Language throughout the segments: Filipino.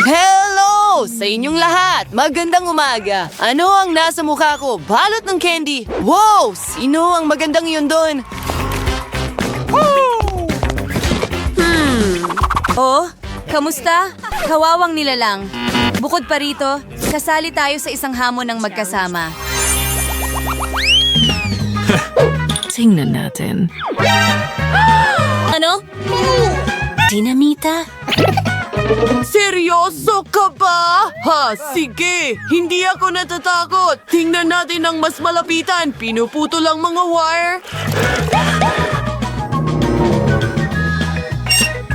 Hello sa inyong lahat! Magandang umaga! Ano ang nasa mukha ko? Balot ng candy! Wow! Sino ang magandang iyon doon? Oh, kamusta? Kawawang nilalang. Bukod pa rito, kasali tayo sa isang hamon ng magkasama. Tingnan natin. Ano? Dinamita? Seryoso ka ba? Ha, sige! Hindi ako natatakot! Tingnan natin ang mas malapitan! Pinuputo lang mga wire!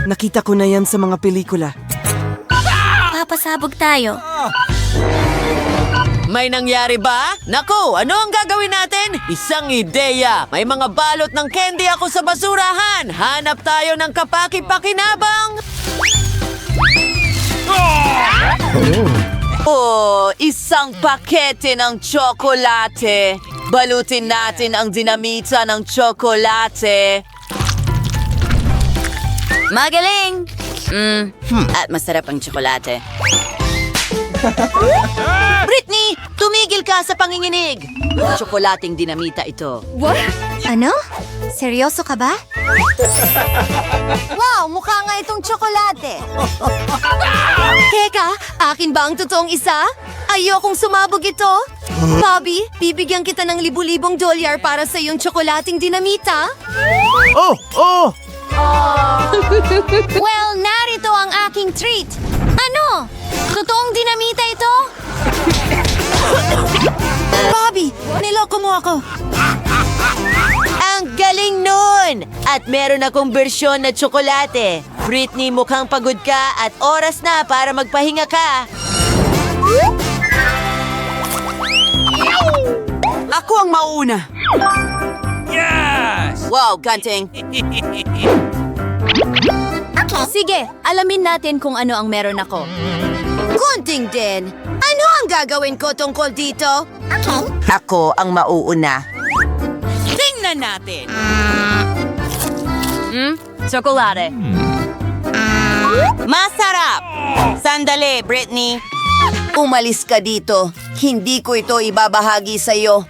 Nakita ko na yan sa mga pelikula. Papasabog tayo. May nangyari ba? Naku, ano ang gagawin natin? Isang ideya! May mga balot ng candy ako sa basurahan! Hanap tayo ng kapaki-pakinabang! Oh, isang pakete ng tsokolate. Balutin natin ang dinamita ng tsokolate. Magaling! At masarap ang tsokolate. Britney, tumigil ka sa panginginig! Tsokolating dinamita ito. What? Ano? Seryoso ka ba? Wow, mukha nga itong tsokolate. Teka, akin ba ang totoong isa? Ayokong sumabog ito. Bobby, bibigyan kita ng libu-libong dolyar para sa iyong tsokolating dinamita. Oh! Oh! Well, narito ang aking treat. Ano? Totoong dinamita ito? Bobby, niloko mo ako. Ang galing nun! At meron akong bersyon na tsokolate. Britney, mukhang pagod ka at oras na para magpahinga ka. Ako ang mauna! Wow, Ganting. Sige, alamin natin kung ano ang meron ako. Gunting din. Ano ang gagawin ko tungkol dito? Ako ang mauuna. Tingnan natin. Tsokolate. Masarap! Sandali, Britney. Umalis ka dito. Hindi ko ito ibabahagi sa'yo.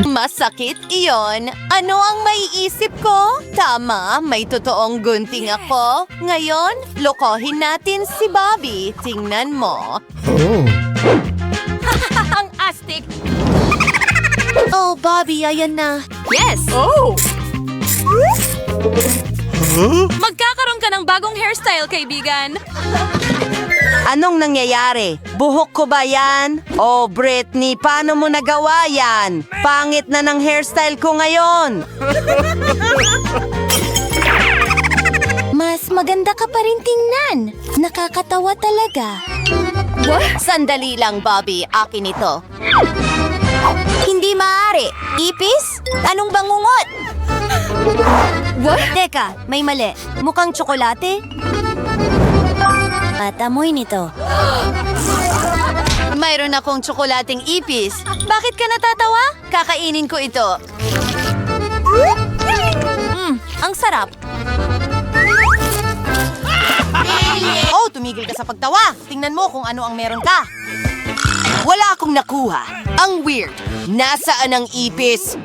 Masakit iyon. Ano ang maiisip ko? Tama, may totoong gunting ako. Ngayon, lokohin natin si Bobby. Tingnan mo. Ang astig. Oh, Bobby, ayan na. Yes! Magkakaroon ka ng bagong hairstyle, kaibigan. Anong nangyayari? Buhok ko ba yan? Oh, Britney, paano mo nagawa yan? Pangit na ng hairstyle ko ngayon. Mas maganda ka pa rin tingnan. Nakakatawa talaga. What? Sandali lang, Bobby. Akin ito. Hindi maaari. Ipis? Anong bangungot? What? Teka, may mali. Mukhang tsokolate? At amoy nito. Mayroon akong tsokolating ipis. Bakit ka natatawa? Kakainin ko ito. Ang sarap. Oh, tumigil ka sa pagtawa. Tingnan mo kung ano ang meron ka. Wala akong nakuha. Ang weird. Nasaan ang ipis?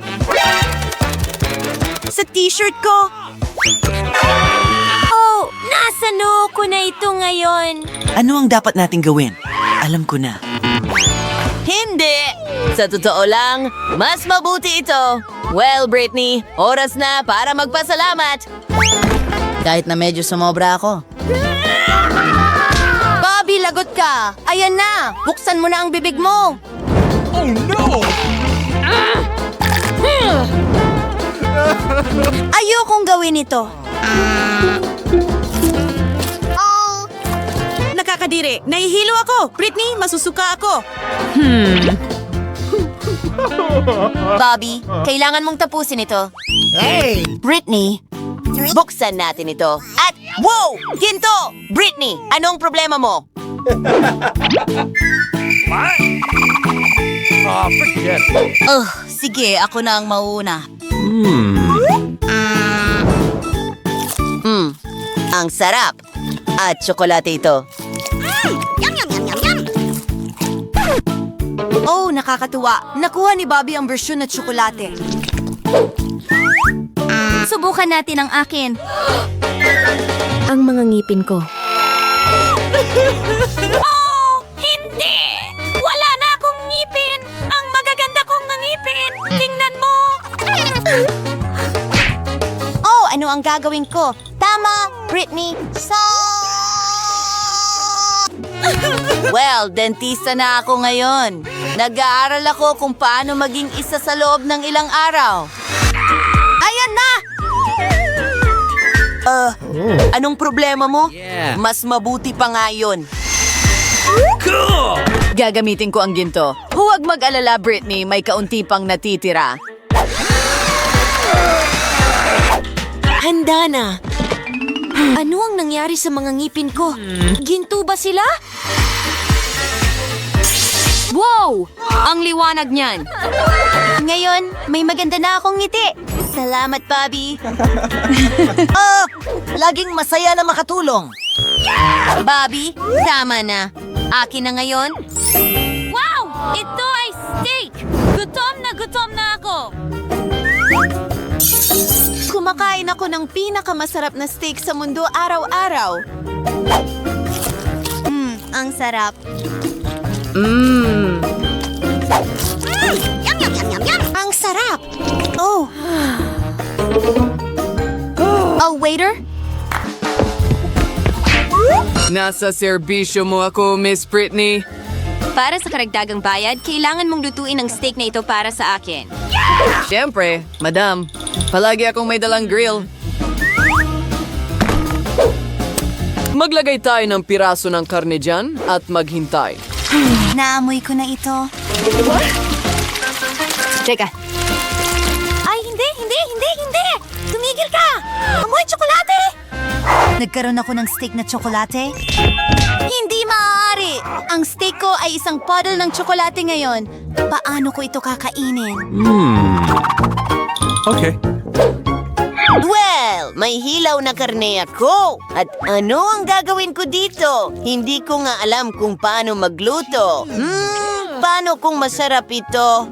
Sa t-shirt ko. Oh, nasa noo ko na ito ngayon. Ano ang dapat nating gawin? Alam ko na. Hindi! Sa totoo lang, mas mabuti ito. Well, Britney, oras na para magpasalamat. Kahit na medyo sumobra ako. Bobby, lagot ka! Ayan na! Buksan mo na ang bibig mo! Oh, no! Ayokong gawin ito. Nakakadiri! Nahihilo ako! Britney, masusuka ako! Bobby, kailangan mong tapusin ito. Britney, buksan natin ito. At, wow! Ginto! Britney, anong problema mo? Oh, sige, ako na ang mauuna. Ang sarap. At tsokolate ito. Oh, nakakatuwa. Nakuha ni Bobby ang versyon na tsokolate. Subukan natin ang akin. Ang mga ngipin ko. Oh, hindi! Wala na akong ngipin! Ang magaganda kong ngipin! Tingnan mo! Oh, ano ang gagawin ko? Tama, Britney. Well, dentista na ako ngayon. Nag-aaral ako kung paano maging isa sa loob ng ilang araw. Ayan na! Anong problema mo? Mas mabuti pa nga yun. Gagamitin ko ang ginto. Huwag mag-alala, Britney. May kaunti pang natitira. Handa na. Ano ang nangyari sa mga ngipin ko? Ginto ba sila? Wow! Ang liwanag niyan. Ngayon, may maganda na akong ngiti. Salamat, Bobby. Laging masaya na makatulong. Bobby, tama na. Akin na ngayon. Wow! Ito ay steak! Gutom na ako. Kumakain ako ng pinakamasarap na steak sa mundo araw-araw. Ang sarap. Mmm. Yum, yum, yum, yum, yum. Ang sarap. Oh. Oh, waiter? Nasa serbisyo mo ako, Miss Britney. Para sa karagdagang bayad, kailangan mong lutuin ang steak na ito para sa akin. Siyempre, madam. Palagi akong may dalang grill. Maglagay tayo ng piraso ng karne dyan at maghintay. Naamoy ko na ito. Teka, Ay, hindi! Tumigil ka! Amoy tsokolate! Nagkaroon ako ng steak na tsokolate? Hindi maaari! Ang steak ko ay isang puddle ng tsokolate ngayon. Paano ko ito kakainin? Okay. well, may hilaw na karne ako. At ano ang gagawin ko dito? Hindi ko nga alam kung paano magluto. Paano kung masarap ito?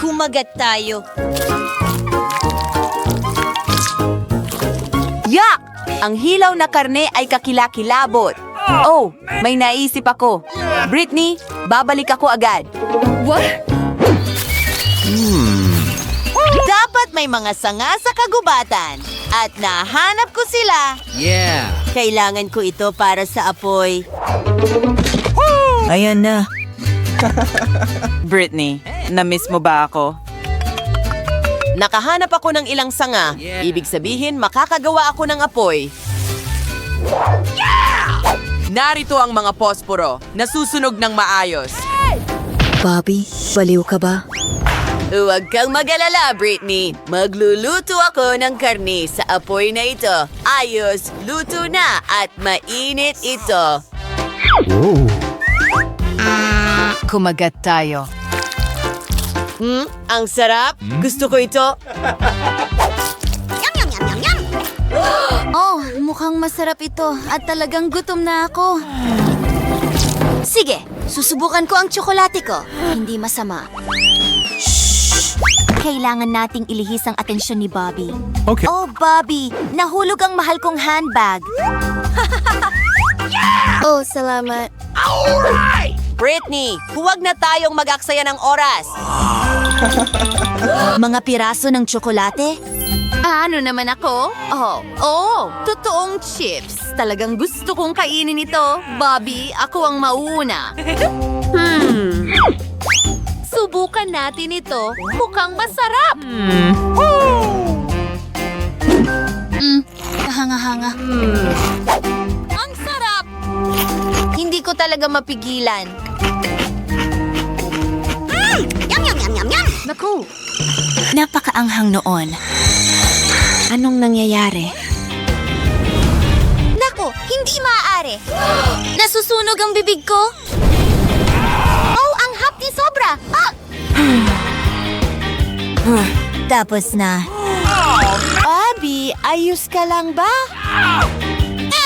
Kumagat tayo. Yak! Ang hilaw na karne ay kakilakilabot. Oh, may naisip ako. Britney, babalik ako agad. Dapat may mga sanga sa kagubatan. At nahanap ko sila. Yeah! Kailangan ko ito para sa apoy. Ayan na. Britney, na-miss mo ba ako? Nakahanap ako ng ilang sanga. Ibig sabihin, makakagawa ako ng apoy. Narito ang mga posporo. Nasusunog ng maayos. Bobby, baliw ka ba? Huwag kang mag-alala, Britney. Magluluto ako ng karne sa apoy na ito. Ayos, luto na at mainit ito. Kumagat tayo. Ang sarap. Gusto ko ito. Oh, mukhang masarap ito at talagang gutom na ako. Sige, susubukan ko ang tsokolate ko. Hindi masama. Kailangan nating ilihis ang atensyon ni Bobby. Okay. Oh, Bobby, nahulog ang mahal kong handbag. Oh, salamat. Britney, huwag na tayong mag-aksaya ng oras. Mga piraso ng tsokolate? Ano naman ako? Totoong chips. Talagang gusto kong kainin ito. Bobby, ako ang mauuna. Subukan natin ito. Mukhang masarap. Kahanga-hanga. Ang sarap! Hindi ko talaga mapigilan. Yum, yum, yum, yum, yum! Naku! Napakaanghang noon. Anong nangyayari? Naku! Hindi maaari! Nasusunog ang bibig ko! Oh, ang hapdi sobra! Tapos na. Abby, ayos ka lang ba?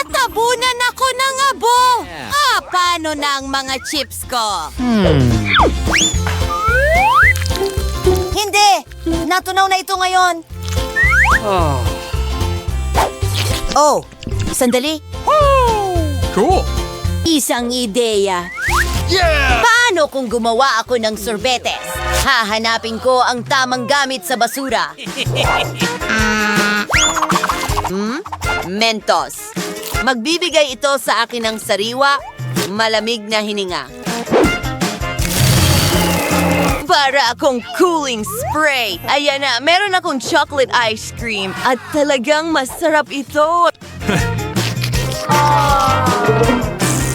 Tabunan ako ng abo! Paano Ano na ang mga chips ko? Hindi! Natunaw na ito ngayon. Oh, sandali. Cool! Isang ideya. Paano kung gumawa ako ng sorbetes? Hahanapin ko ang tamang gamit sa basura. Mentos. Magbibigay ito sa akin ng sariwa, malamig na hininga. Para akong cooling spray. Ayan na, meron akong chocolate ice cream at talagang masarap ito.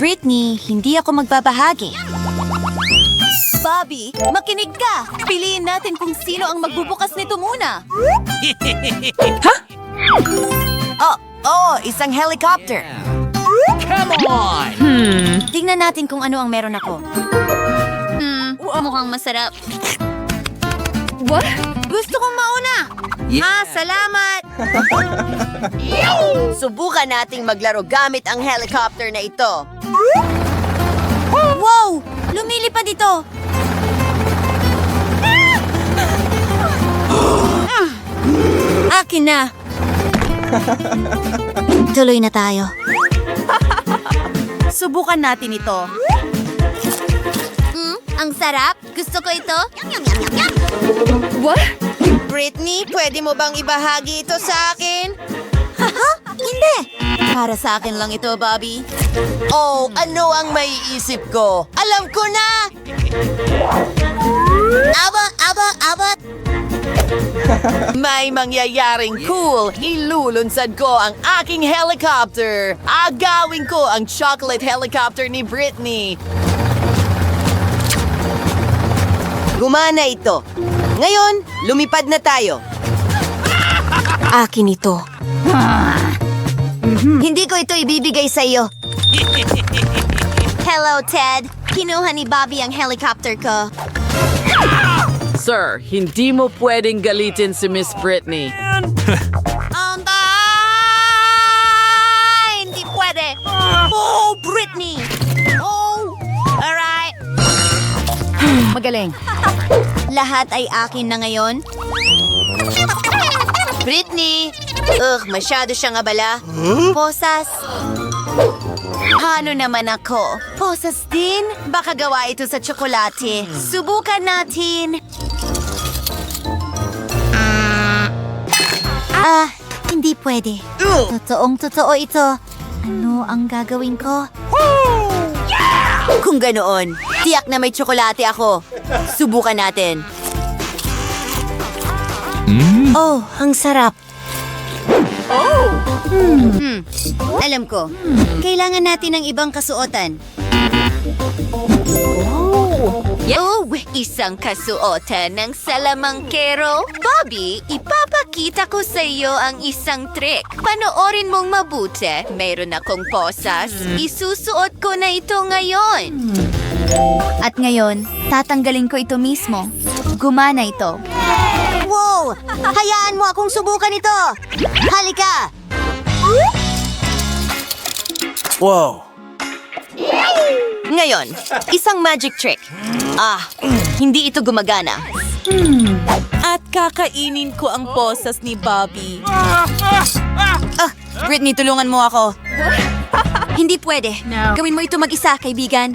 Britney, hindi ako magbabahagi. Bobby, makinig ka! Piliin natin kung sino ang magbubukas nito muna. Isang helicopter. Tingnan natin kung ano ang meron ako. Mukhang masarap. What? Gusto kong mauna. Salamat! Subukan nating maglaro gamit ang helicopter na ito. Wow! Lumilipad ito! Akin na. Tuloy na tayo. Subukan natin ito. Ang sarap. Gusto ko ito. Britney, pwede mo bang ibahagi ito sa akin? Hindi. Para sa akin lang ito, Bobby. Oh, ano ang maiisip ko? Alam ko na! Abot! May mangyayaring cool. Ilulunsad ko ang aking helicopter. Agawin ko ang chocolate helicopter ni Britney. Gumana ito. Ngayon, lumipad na tayo. Akin ito. Hindi ko ito ibibigay sa iyo. Hello, Ted. Kinuha ni Bobby ang helicopter ko. Sir, hindi mo pwedeng galitin si Miss Britney. Hindi pwede. Oh, Britney. Oh, alright. Magaling. Lahat ay akin na ngayon. Britney! Masyado siyang abala. Posas. Ano naman ako? Posas din? Baka gawa ito sa tsokolate. Subukan natin. Hindi pwede. Totoong-totoo ito. Ano ang gagawin ko? Kung ganoon, tiyak na may tsokolate ako. Subukan natin. Oh, ang sarap. Alam ko, kailangan natin ng ibang kasuotan. Isang kasuotan ng salamangkero. Bobby, ipapakita ko sa iyo ang isang trick. Panoorin mong mabuti. Mayroon akong posas. Isusuot ko na ito ngayon. At ngayon, tatanggalin ko ito mismo. Gumana ito. Wow! Hayaan mo akong subukan ito! Halika! Wow! Ngayon, isang magic trick. Hindi ito gumagana. At kakainin ko ang posas ni Bobby. Britney, tulungan mo ako. Hindi pwede. Gawin mo ito mag-isa, kaibigan.